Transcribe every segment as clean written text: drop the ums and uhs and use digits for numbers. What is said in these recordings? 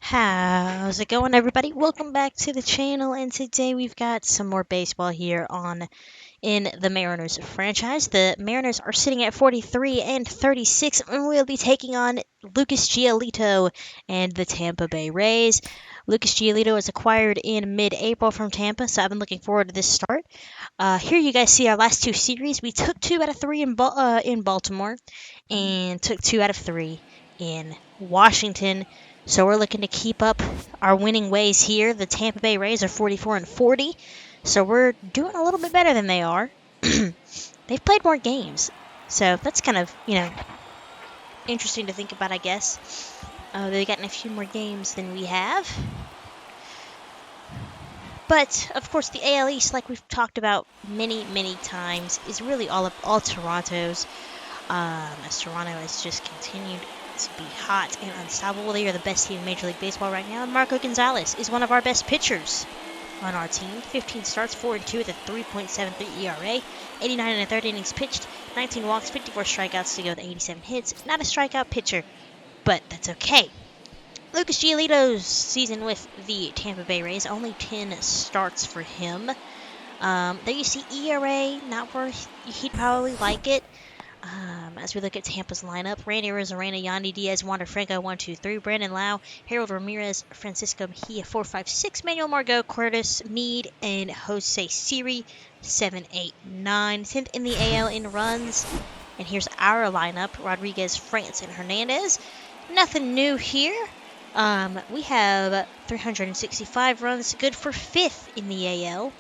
How's it going, everybody? Welcome back to the channel, and today we've got some more baseball here in the Mariners franchise. The Mariners are sitting at 43 and 36, and we'll be taking on Lucas Giolito and the Tampa Bay Rays. Lucas Giolito was acquired in mid-April from Tampa, so I've been looking forward to this start. Here you guys see our last two series. We took 2 out of 3 in Baltimore, and took 2 out of 3 in Washington. So we're looking to keep up our winning ways here. The Tampa Bay Rays are 44 and 40, so we're doing a little bit better than they are. They've played more games, so that's kind of, interesting to think about, I guess. They've gotten a few more games than we have. But, of course, the AL East, like we've talked about many, many times, is really all Toronto's. As Toronto has just continued to be hot and unstoppable. They are the best team in Major League Baseball right now. And Marco Gonzalez is one of our best pitchers on our team. 15 starts, 4-2 with a 3.73 ERA. 89 and a third innings pitched. 19 walks, 54 strikeouts to go with 87 hits. Not a strikeout pitcher, but that's okay. Lucas Giolito's season with the Tampa Bay Rays, only 10 starts for him. There you see ERA, not where he'd probably like it. As we look at Tampa's lineup, Randy Arozarena, Yandy Diaz, Wander Franco, 1, 2, 3, Brandon Lau, Harold Ramirez, Francisco Mejia, 4, 5, 6, Manuel Margot, Curtis Mead, and Jose Siri, 7, 8, 9. 10th in the AL in runs. And here's our lineup, Rodriguez, France, and Hernandez. Nothing new here. We have 365 runs, good for 5th in the AL.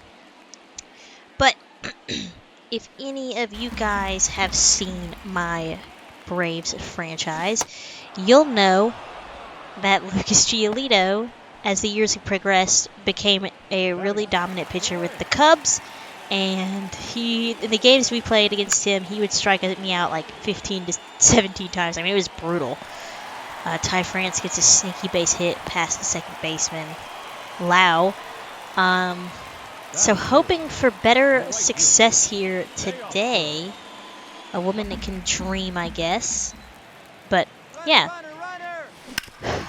But if any of you guys have seen my Braves franchise, you'll know that Lucas Giolito, as the years progressed, became a really dominant pitcher with the Cubs. And in the games we played against him, he would strike me out like 15 to 17 times. I mean, it was brutal. Ty France gets a sneaky base hit past the second baseman, Lau. So hoping for better success here today. A woman that can dream, I guess. But, yeah.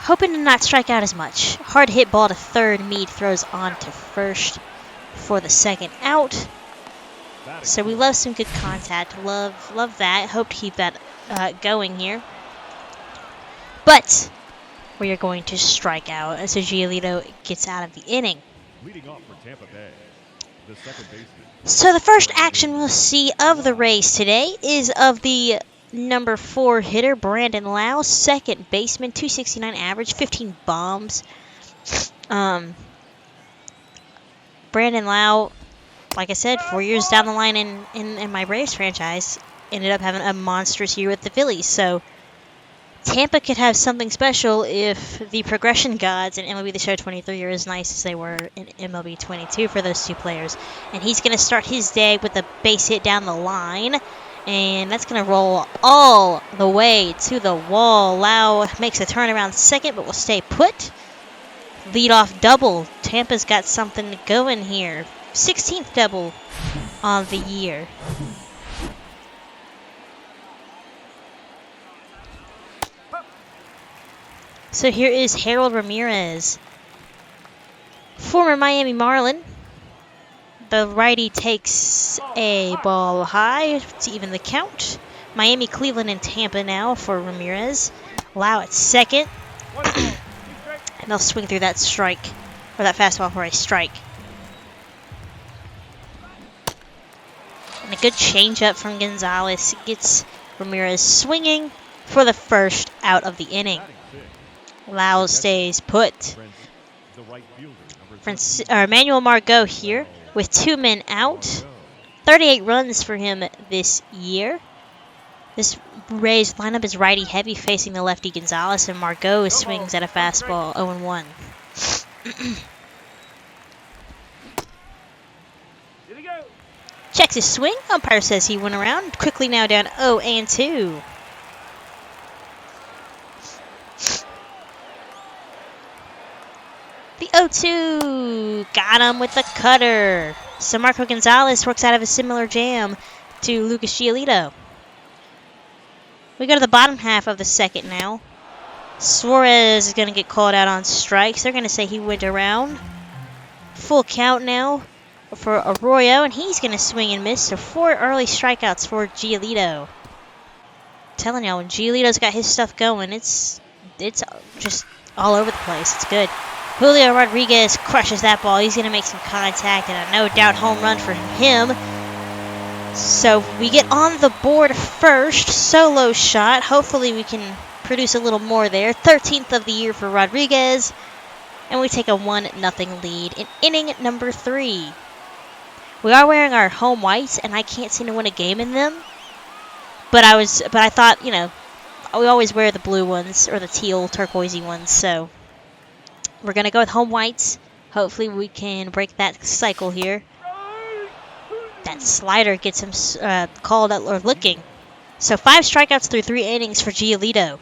Hoping to not strike out as much. Hard hit ball to third. Mead throws on to first for the second out. So we love some good contact. Love that. Hope to keep that going here. But we are going to strike out as Giolito gets out of the inning. Leading off for Tampa Bay, the second baseman. So the first action we'll see of the Rays today is of the number 4 hitter, Brandon Lau, second baseman, 269 average, 15 bombs. Brandon Lau, like I said, 4 years down the line in my Braves franchise, ended up having a monstrous year with the Phillies. So Tampa could have something special if the progression gods in MLB The Show 23 are as nice as they were in MLB 22 for those two players. And he's going to start his day with a base hit down the line. And that's going to roll all the way to the wall. Lau makes a turnaround second, but will stay put. Leadoff double. Tampa's got something going here. 16th double on the year. So here is Harold Ramirez, former Miami Marlin. The righty takes a ball high to even the count. Miami, Cleveland, and Tampa now for Ramirez. Lau at second. And they'll swing through that strike, or that fastball for a strike. And a good changeup from Gonzalez gets Ramirez swinging for the first out of the inning. Lau stays put. Manuel Margot here with 2 men out. 38 runs for him this year. This Rays lineup is righty heavy, facing the lefty Gonzalez, and Margot swings at a fastball 0-1. Checks his swing. Umpire says he went around. Quickly now down 0-2. The 0-2 got him with the cutter. So Marco Gonzalez works out of a similar jam to Lucas Giolito. We go to the bottom half of the second now. Suarez is going to get called out on strikes. They're going to say he went around. Full count now for Arroyo, and he's going to swing and miss. So 4 early strikeouts for Giolito. Telling y'all, when Giolito's got his stuff going, it's just all over the place. It's good. Julio Rodriguez crushes that ball. He's going to make some contact, and a no doubt home run for him. So we get on the board first. Solo shot. Hopefully we can produce a little more there. 13th of the year for Rodriguez. And we take a 1-0 lead in inning number 3. We are wearing our home whites, and I can't seem to win a game in them. But I thought, you know, we always wear the blue ones or the teal, turquoisey ones. So we're gonna go with home whites. Hopefully we can break that cycle here. That slider gets him called out or looking. So 5 strikeouts through 3 innings for Giolito.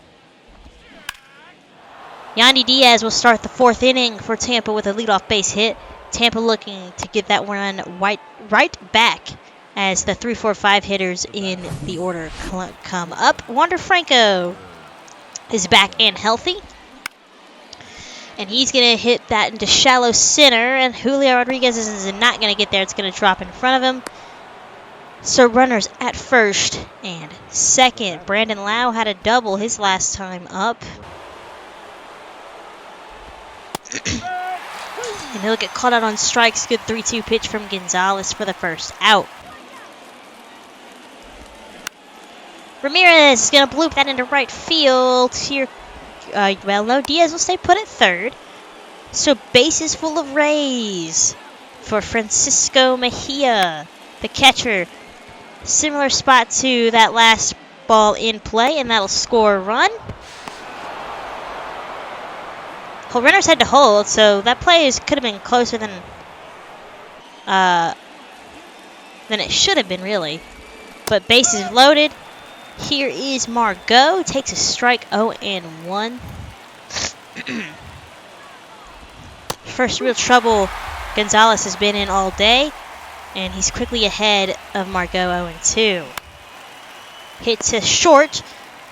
Yandy Diaz will start the 4th inning for Tampa with a leadoff base hit. Tampa looking to get that one right back as the 3, 4, 5 hitters in the order come up. Wander Franco is back and healthy. And he's going to hit that into shallow center. And Julio Rodriguez is not going to get there. It's going to drop in front of him. So runners at first and second. Brandon Lau had a double his last time up. And he'll get caught out on strikes. Good 3-2 pitch from Gonzalez for the first out. Ramirez is going to bloop that into right field. Here, no, Diaz will stay put at third. So bases full of Rays for Francisco Mejia, the catcher. Similar spot to that last ball in play, and that'll score a run. Runners had to hold, so that play could have been closer than it should have been, really. But bases loaded. Here is Margot. Takes a strike, 0-1. First real trouble Gonzalez has been in all day, and he's quickly ahead of Margot, 0-2. Hit to short.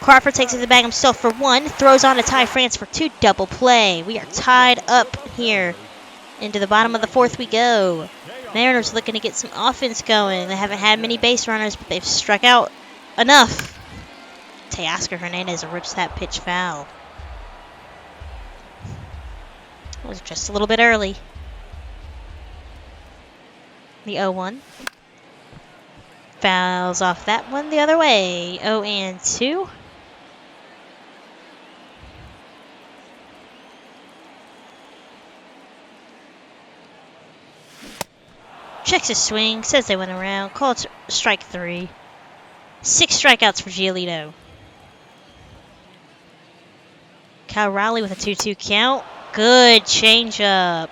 Crawford takes it to the bag himself for 1. Throws on to Ty France for 2. Double play. We are tied up here. Into the bottom of the 4th we go. Mariners looking to get some offense going. They haven't had many base runners, but they've struck out enough. Teoscar Hernandez rips that pitch foul. It was just a little bit early. The 0-1. Fouls off that one the other way. 0-2. Checks his swing, says they went around, called strike 3. 6 strikeouts for Giolito. Cal Raleigh with a 2-2 count. Good changeup.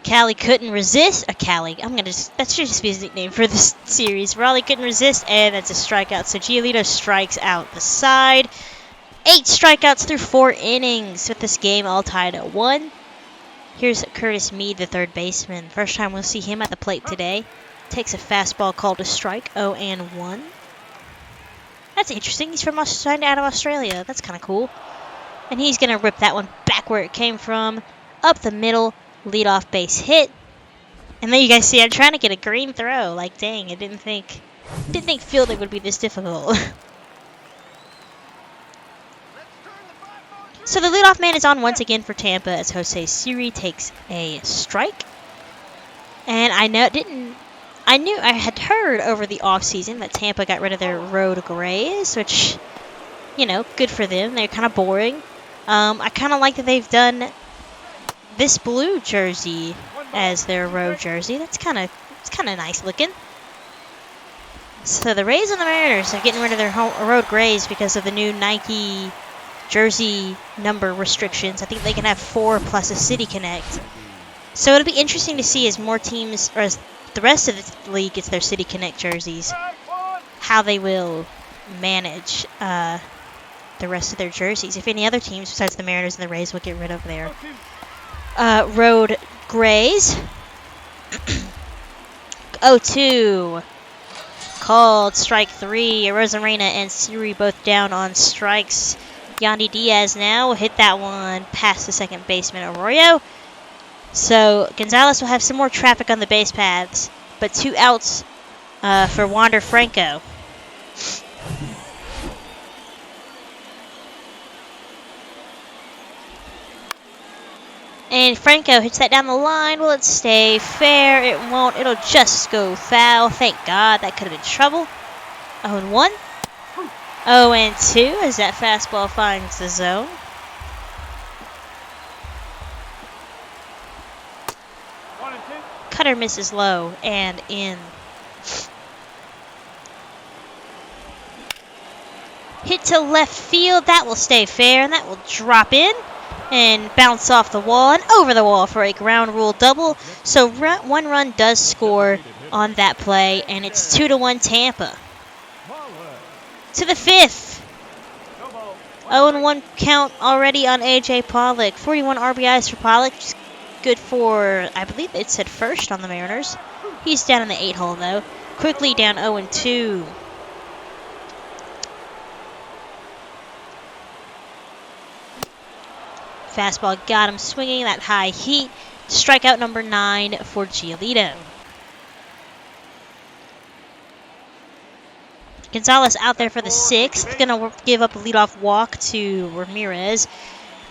Callie couldn't resist. That should just be his nickname for this series. Raleigh couldn't resist, and that's a strikeout. So Giolito strikes out the side. 8 strikeouts through 4 innings with this game all tied at 1. Here's Curtis Mead, the third baseman. First time we'll see him at the plate today. Takes a fastball called a strike, 0-1. That's interesting. He's from out of Australia. That's kind of cool. And he's going to rip that one back where it came from. Up the middle, leadoff base hit. And then you guys see I'm trying to get a green throw. Like, dang, I didn't think fielding would be this difficult. So the leadoff man is on once again for Tampa as Jose Siri takes a strike. And I had heard over the offseason that Tampa got rid of their road grays, which, you know, good for them. They're kind of boring. I kind of like that they've done this blue jersey as their road jersey. It's kind of nice looking. So the Rays and the Mariners are getting rid of their road grays because of the new Nike jersey number restrictions. I think they can have 4 plus a City Connect. So it'll be interesting to see as more teams, or as the rest of the league gets their City Connect jerseys, how they will manage the rest of their jerseys. If any other teams besides the Mariners and the Rays will get rid of their road grays. 0-2. Called strike 3. Rosarena and Siri both down on strikes. Yandy Diaz now will hit that one past the second baseman Arroyo. So Gonzalez will have some more traffic on the base paths, but 2 outs for Wander Franco. And Franco hits that down the line. Will it stay fair? It won't. It'll just go foul. Thank God. That could have been trouble. 0-1. 0-2 as that fastball finds the zone. Cutter misses low and in. Hit to left field. That will stay fair, and that will drop in and bounce off the wall and over the wall for a ground rule double. So 1 run does score on that play, and it's 2-1 Tampa. To the 5th. 0-1 count already on A.J. Pollock. 41 RBIs for Pollock. Just good for, I believe it said first on the Mariners. He's down in the 8 hole, though. Quickly down 0-2. Fastball got him swinging that high heat. Strikeout number 9 for Giolito. Gonzalez out there for the 6th. Gonna give up a leadoff walk to Ramirez.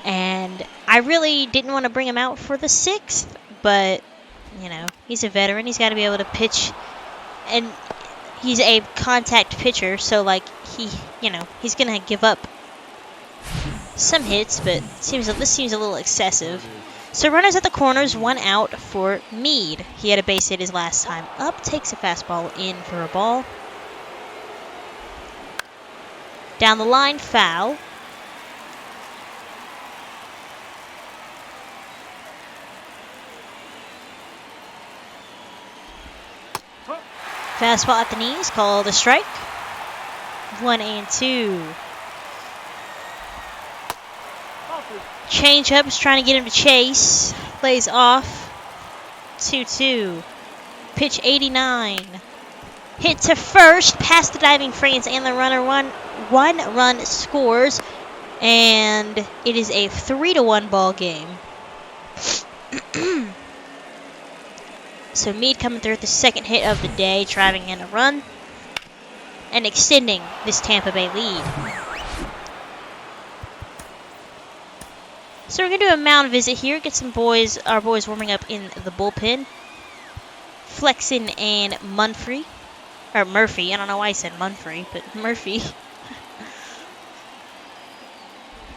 And I really didn't want to bring him out for the 6th, but, you know, he's a veteran. He's got to be able to pitch. And he's a contact pitcher, so, like, he's going to give up some hits, but this seems a little excessive. So runners at the corners, 1 out for Meade. He had a base hit his last time up. Takes a fastball in for a ball. Down the line, foul. Fastball at the knees, called a strike. 1-2. Change-up's trying to get him to chase. Plays off. 2-2. Pitch 89. Hit to first, past the diving France, and the runner one run scores. And it is a 3-1 ball game. So Meade coming through with the second hit of the day, driving in a run, and extending this Tampa Bay lead. So we're going to do a mound visit here, get our boys warming up in the bullpen. Flexen and Murphy. I don't know why I said Munfree, but Murphy.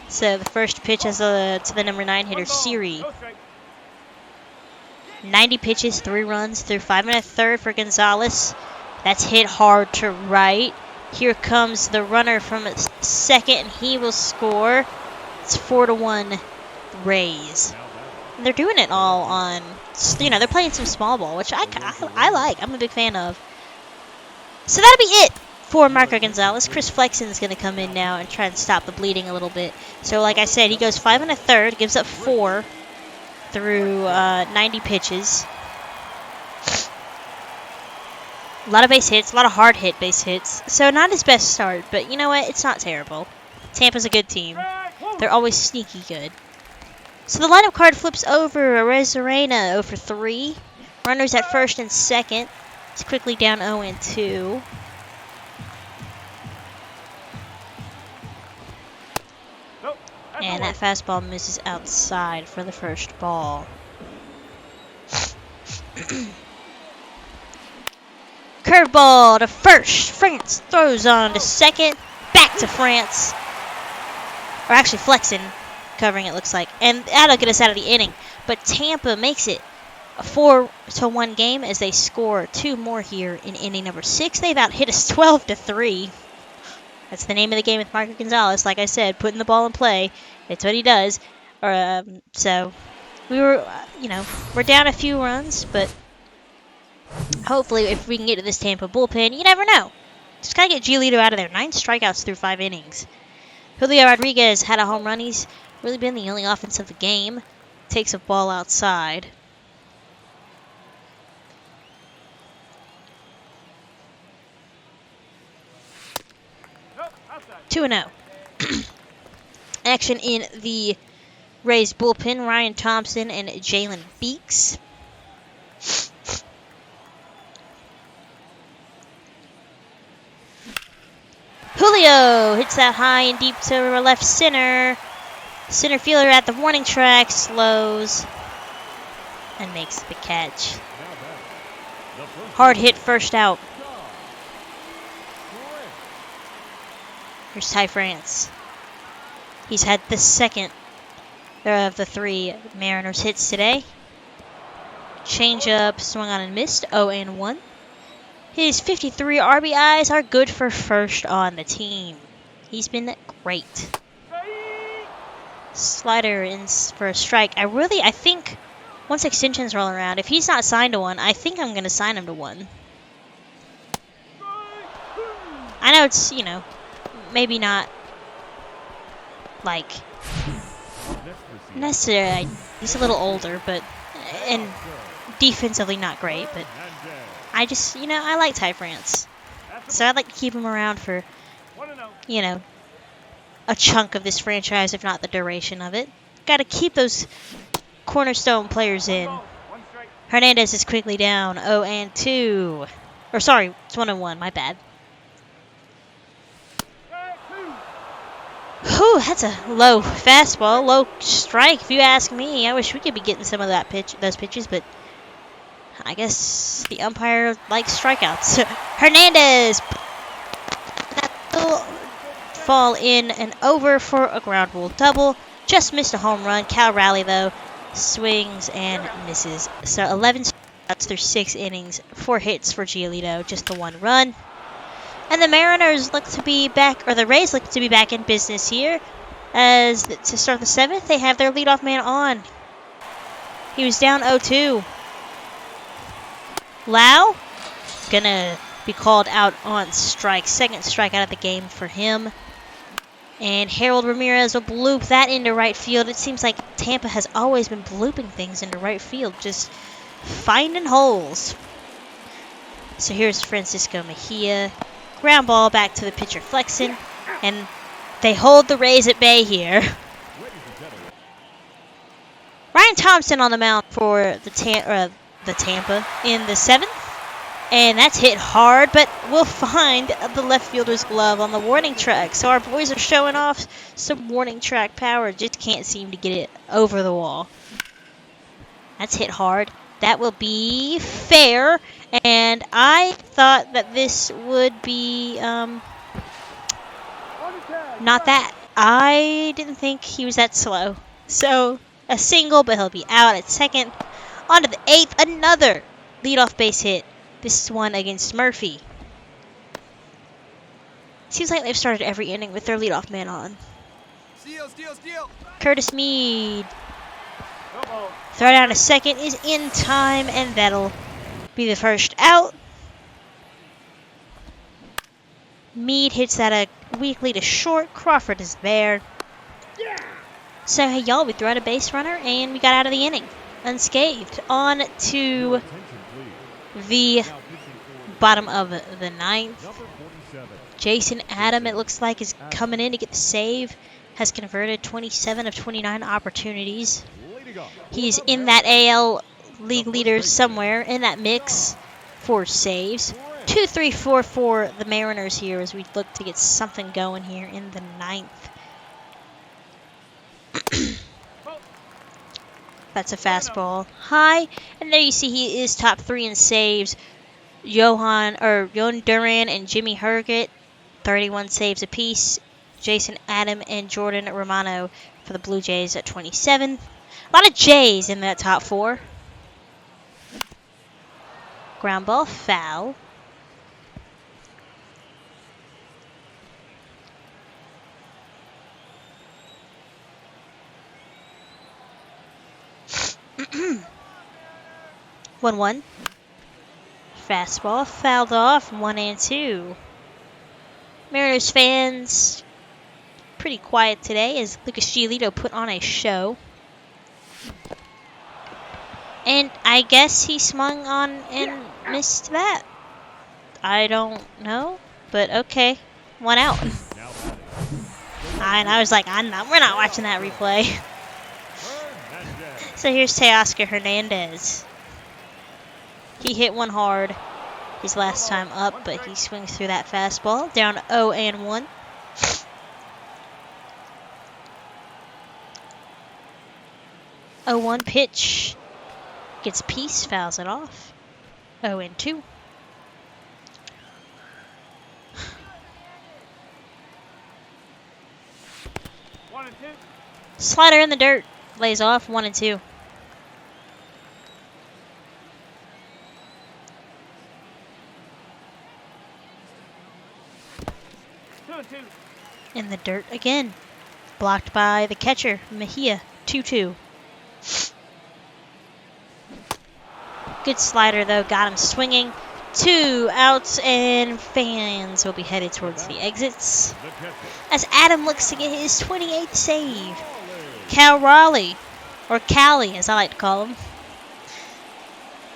So the first pitch is to the number 9 hitter, Siri. 90 pitches, 3 runs through 5 1/3 for Gonzalez. That's hit hard to right. Here comes the runner from second, and he will score. It's 4-1 Rays. And they're doing it all on, they're playing some small ball, which I like. I'm a big fan of. So that'll be it for Marco Gonzalez. Chris Flexen's going to come in now and try and stop the bleeding a little bit. So like I said, he goes 5 1/3, gives up 4 through 90 pitches. A lot of base hits, a lot of hard hit base hits. So not his best start, but you know what? It's not terrible. Tampa's a good team. They're always sneaky good. So the lineup card flips over. Arezarena 0 for 3. Runners at first and second. It's quickly down 0-2. And that fastball misses outside for the first ball. Curveball to first. France throws on to second. Back to France. Or actually Flexen covering it, looks like. And that'll get us out of the inning. But Tampa makes it a 4-1 game as they score 2 more here in inning number 6. They've out hit us 12-3. That's the name of the game with Marco Gonzalez. Like I said, putting the ball in play. It's what he does. So we were, we're down a few runs, but hopefully if we can get to this Tampa bullpen, you never know. Just got to get Giolito out of there. 9 strikeouts through 5 innings. Julio Rodriguez had a home run. He's really been the only offense of the game. Takes a ball outside. Nope, 2-0. Action in the Rays bullpen, Ryan Thompson and Jalen Beeks. Julio hits that high and deep to left center. Center fielder at the warning track slows and makes the catch. Hard hit first out. Here's Ty France. He's had the second of the 3 Mariners hits today. Changeup swung on and missed, 0-1. His 53 RBIs are good for first on the team. He's been great. Slider in for a strike. I think once extensions roll around, if he's not signed to one, I think I'm going to sign him to one. I know it's, maybe not like necessarily. He's a little older, but and defensively not great, but I just, I like Ty France. So I'd like to keep him around for, a chunk of this franchise, if not the duration of it. Got to keep those cornerstone players in. Hernandez is quickly down, 0-2. Or sorry, it's 1-1, my bad. Whew, that's a low fastball, low strike if you ask me. I wish we could be getting some of those pitches, but I guess the umpire likes strikeouts. Hernandez! That will fall in and over for a ground rule double. Just missed a home run. Cal Raleigh, though, swings and misses. So 11 strikeouts through 6 innings, 4 hits for Giolito, just the 1 run. And the Mariners look to be back, or the Rays look to be back in business here. As to start the 7th, they have their leadoff man on. He was down 0-2. Lau gonna be called out on strike. Second strikeout of the game for him. And Harold Ramirez will bloop that into right field. It seems like Tampa has always been blooping things into right field, just finding holes. So here's Francisco Mejia. Ground ball back to the pitcher Flexen. And they hold the Rays at bay here. Ryan Thompson on the mound for the Tampa in the 7th. And that's hit hard, but we'll find the left fielder's glove on the warning track. So our boys are showing off some warning track power. Just can't seem to get it over the wall. That's hit hard. That will be fair. And I thought that this would be not that. I didn't think he was that slow. So a single, but he'll be out at second. On to the 8th, another leadoff base hit. This is one against Murphy. Seems like they've started every inning with their leadoff man on. Steal. Curtis Mead. Throw down to second is in time, and that'll be the first out. Mead hits that a weak lead to short. Crawford is there. So, hey, y'all, we threw out a base runner, and we got out of the inning unscathed. On to the bottom of the 9th. Jason Adam, it looks like, is coming in to get the save. Has converted 27 of 29 opportunities. He's in that AL league leader somewhere in that mix for saves. 2-3-4 for the Mariners here as we look to get something going here in the 9th. That's a fastball high, and there you see he is top 3 in saves. Johan Duran and Jimmy Herget, 31 saves apiece. Jason Adam and Jordan Romano for the Blue Jays at 27. A lot of Jays in that top 4. Ground ball foul. One. Fastball fouled off. 1-2. Mariners fans pretty quiet today as Lucas Giolito put on a show. And I guess he swung on and missed that. I don't know, but okay. 1 out. And I was like, we're not watching that replay. So here's Teoscar Hernandez. He hit one hard his last time up, but he swings through that fastball. Down 0-1. Oh, 1 pitch. Gets a piece, fouls it off. 0-2. Slider in the dirt. Lays off 1-2. In the dirt again. Blocked by the catcher, Mejia. 2-2. Good slider, though. Got him swinging. 2 outs, and fans will be headed towards the exits as Adam looks to get his 28th save. Cal Raleigh, or Callie as I like to call him.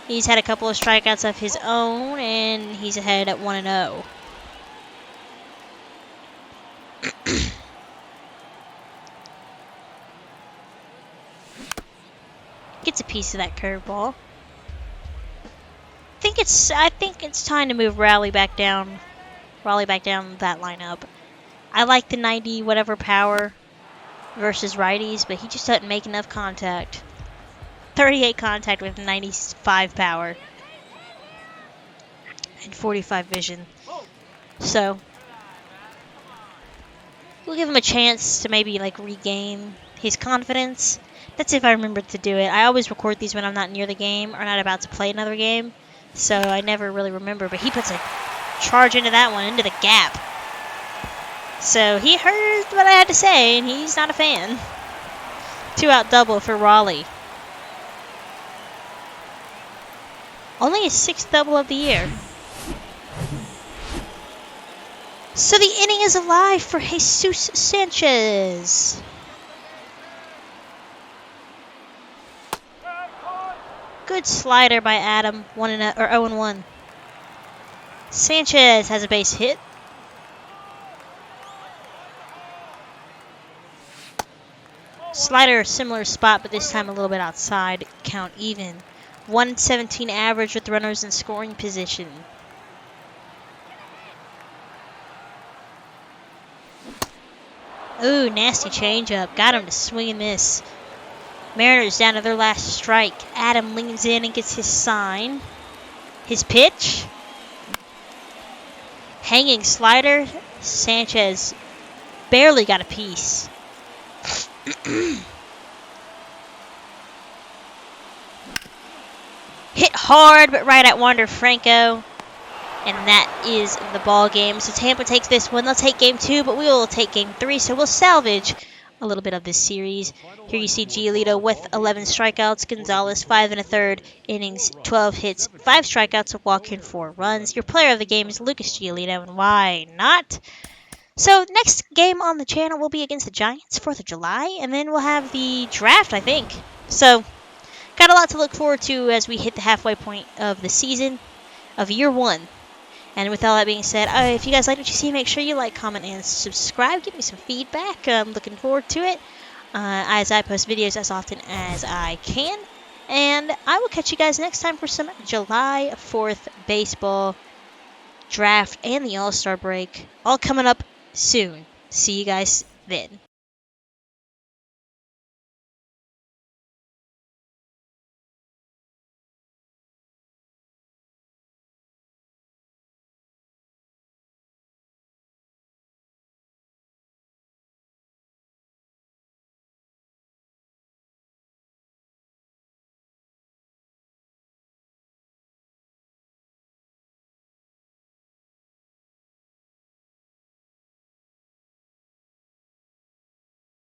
He's had a couple of strikeouts of his own, and he's ahead at 1-0. Gets a piece of that curveball. I think it's time to move Raleigh back down that lineup. I like the 90 whatever power versus righties, but he just doesn't make enough contact. 38 contact with 95 power and 45 vision. So we'll give him a chance to maybe like regain his confidence. That's if I remember to do it. I always record these when I'm not near the game or not about to play another game, so I never really remember. But he puts a charge into that one, into the gap. So he heard what I had to say, and he's not a fan. 2-out double for Raleigh. Only his 6th double of the year. So the inning is alive for Jesus Sanchez. Good slider by Adam, 0-1. Sanchez has a base hit. Slider, similar spot, but this time a little bit outside. Count even. 117 average with runners in scoring position. Ooh, nasty changeup. Got him to swing and miss. Mariners down to their last strike. Adam leans in and gets his sign. His pitch. Hanging slider. Sanchez barely got a piece. Hit hard, but right at Wander Franco. And that is the ball game. So Tampa takes this one. They'll take game 2, but we will take game 3. So we'll salvage a little bit of this series. Here you see Giolito with 11 strikeouts. Gonzalez, 5 1/3 innings, 12 hits, 5 strikeouts, a walk and 4 runs. Your player of the game is Lucas Giolito, and why not? So next game on the channel will be against the Giants, 4th of July, and then we'll have the draft, I think. So got a lot to look forward to as we hit the halfway point of the season of year 1. And with all that being said, if you guys like what you see, make sure you like, comment, and subscribe. Give me some feedback. I'm looking forward to it as I post videos as often as I can. And I will catch you guys next time for some July 4th baseball draft and the All-Star break. All coming up soon. See you guys then.